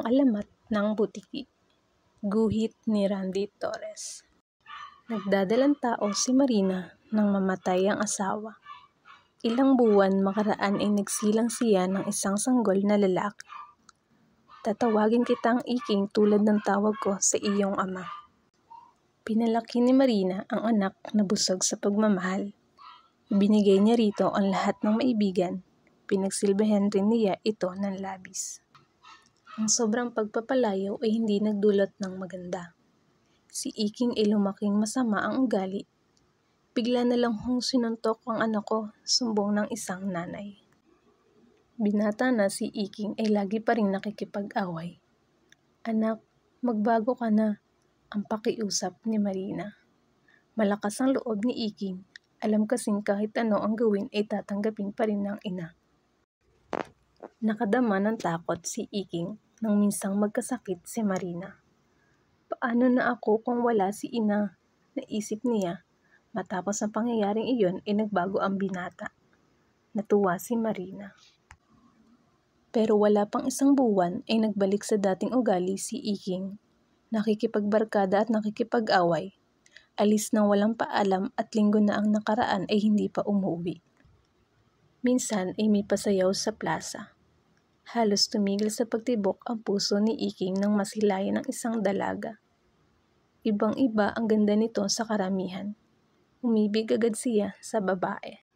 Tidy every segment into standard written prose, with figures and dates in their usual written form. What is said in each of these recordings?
Ang alamat ng butiki. Guhit ni Randy Torres. Nagdadalang tao si Marina nang mamatay ang asawa. Ilang buwan makaraan ay nagsilang siya ng isang sanggol na lalaki. Tatawagin kitang Iking tulad ng tawag ko sa iyong ama. Pinalaki ni Marina ang anak na busog sa pagmamahal. Ibinigay niya rito ang lahat ng maibigan. Pinagsilbihan rin niya ito ng labis. Ang sobrang pagpapalayaw ay hindi nagdulot ng maganda. Si Iking ay lumaking masama ang ugali. Bigla na lang sinuntok ang anak ko, sumbong ng isang nanay. Binata na si Iking ay lagi pa rin nakikipag-away. Anak, magbago ka na, ang pakiusap ni Marina. Malakas ang loob ni Iking. Alam kasing kahit ano ang gawin ay tatanggapin pa rin ng ina. Nakadama ng takot si Iking nang minsang magkasakit si Marina. Paano na ako kung wala si ina? Naisip niya. Matapos ang pangyayaring iyon ay nagbago ang binata. Natuwa si Marina. Pero wala pang isang buwan ay nagbalik sa dating ugali si Iking. Nakikipagbarkada at nakikipag-away. Alis nang walang paalam at linggo na ang nakaraan ay hindi pa umuwi. Minsan ay may pasayaw sa plaza. Halos tumigil sa pagtibok ang puso ni Iking nang masilayan ng isang dalaga. Ibang-iba ang ganda nito sa karamihan. Umibig agad siya sa babae.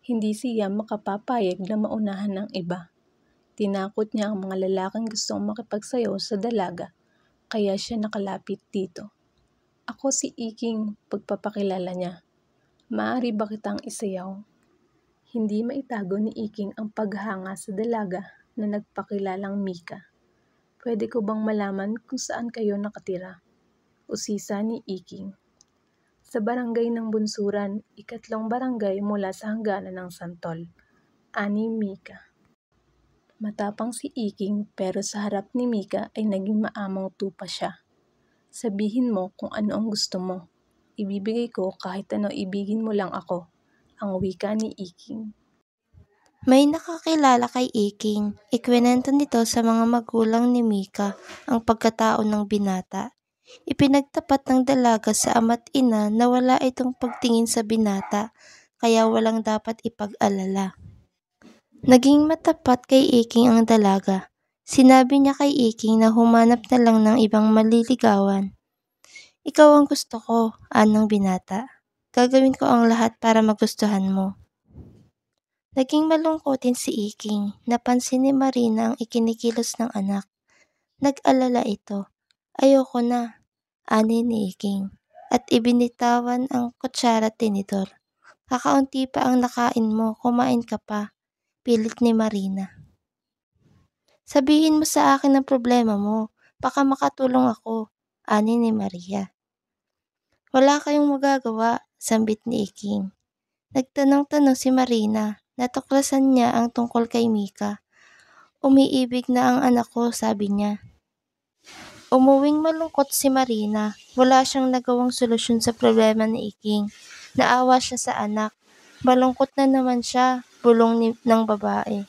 Hindi siya makapapayag na maunahan ng iba. Tinakot niya ang mga lalaking gustong makipagsayaw sa dalaga, kaya siya nakalapit dito. Ako si Iking, pagpapakilala niya. Maaari ba kitang isayaw? Hindi maitago ni Iking ang paghanga sa dalaga na nagpakilalang Mika. Pwede ko bang malaman kung saan kayo nakatira? Usisa ni Iking. Sa barangay ng Bunsuran, 3 barangay mula sa hangganan ng Santol. Ani Mika. Matapang si Iking pero sa harap ni Mika ay naging maamong tupa siya. Sabihin mo kung ano ang gusto mo. Ibibigay ko kahit ano, ibigin mo lang ako. Ang wika ni Iking. May nakakilala kay Iking. Ikwento nito sa mga magulang ni Mika ang pagkatao ng binata. Ipinagtapat ng dalaga sa ama't ina na wala itong pagtingin sa binata, kaya walang dapat ipag-alala. Naging matapat kay Iking ang dalaga. Sinabi niya kay Iking na humanap na lang ng ibang maliligawan. Ikaw ang gusto ko, anong binata. Gagawin ko ang lahat para magustuhan mo. Naging malungkotin si Iking. Napansin ni Marina ang ikinikilos ng anak. Nag-alala ito. Ayoko na, ani ni Iking. At ibinitawan ang kutsara at tinidor. Kakaunti pa ang nakain mo, kumain ka pa. Pilit ni Marina. Sabihin mo sa akin ang problema mo. Baka makatulong ako, ani ni Maria. Wala kayong magagawa, sambit ni Iking. Nagtanong-tanong si Marina. Natuklasan niya ang tungkol kay Mika. Umiibig na ang anak ko, sabi niya. Umuwing malungkot si Marina. Wala siyang nagawang solusyon sa problema ni Iking. Naawa siya sa anak. Malungkot na naman siya, bulong ng babae.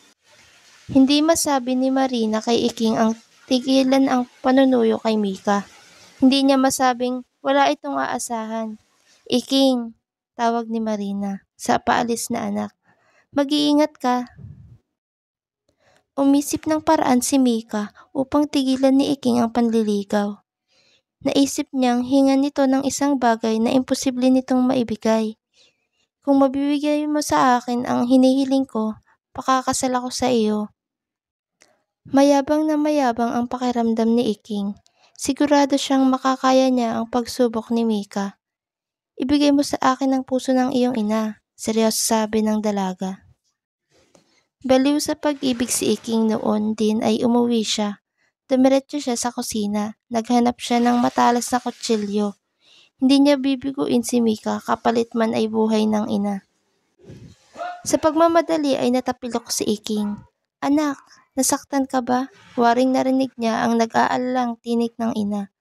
Hindi masabi ni Marina kay Iking ang tigilan ang panunuyo kay Mika. Hindi niya masabing wala itong aasahan. Iking, tawag ni Marina sa paalis na anak. Mag-iingat ka. Umisip ng paraan si Mika upang tigilan ni Iking ang panliligaw. Naisip niyang hingan nito ng isang bagay na imposible nitong maibigay. Kung mabibigay mo sa akin ang hinihiling ko, pakakasal ako sa iyo. Mayabang na mayabang ang pakiramdam ni Iking. Sigurado siyang makakaya niya ang pagsubok ni Mika. Ibigay mo sa akin ang puso ng iyong ina, seryoso sabi ng dalaga. Baliw sa pag-ibig si Iking noon din ay umuwi siya. Dumiretso siya sa kusina. Naghanap siya ng matalas na kutsilyo. Hindi niya bibiguin si Mika, kapalit man ay buhay ng ina. Sa pagmamadali ay natapilok si Iking. Anak, nasaktan ka ba? Waring narinig niya ang nag-aalalang tinig ng ina.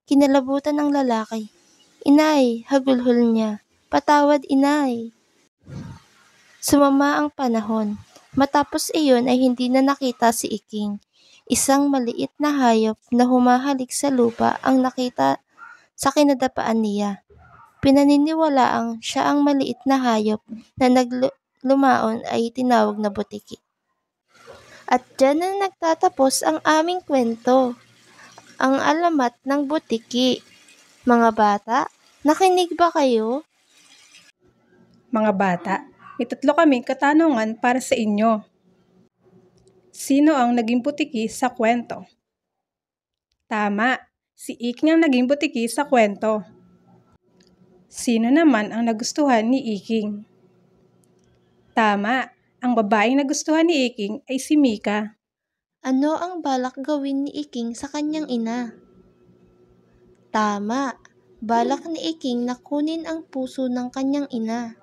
Kinalabutan ng lalaki. Inay, hagulhol niya. Patawad, inay. Sumama ang panahon. Matapos iyon ay hindi na nakita si Iking. Isang maliit na hayop na humahalik sa lupa ang nakita sa kinadapaan niya. Pinaniniwalaang siya ang maliit na hayop na naglumaon ay tinawag na butiki. At dyan na nagtatapos ang aming kwento, ang alamat ng butiki. Mga bata, nakinig ba kayo? Mga bata, may 3 kaming katanungan para sa inyo. Sino ang naging butiki sa kwento? Tama, si Iking ang naging butiki sa kwento. Sino naman ang nagustuhan ni Iking? Tama, ang babaeng nagustuhan ni Iking ay si Mika. Ano ang balak gawin ni Iking sa kanyang ina? Tama, balak ni Iking na kunin ang puso ng kanyang ina.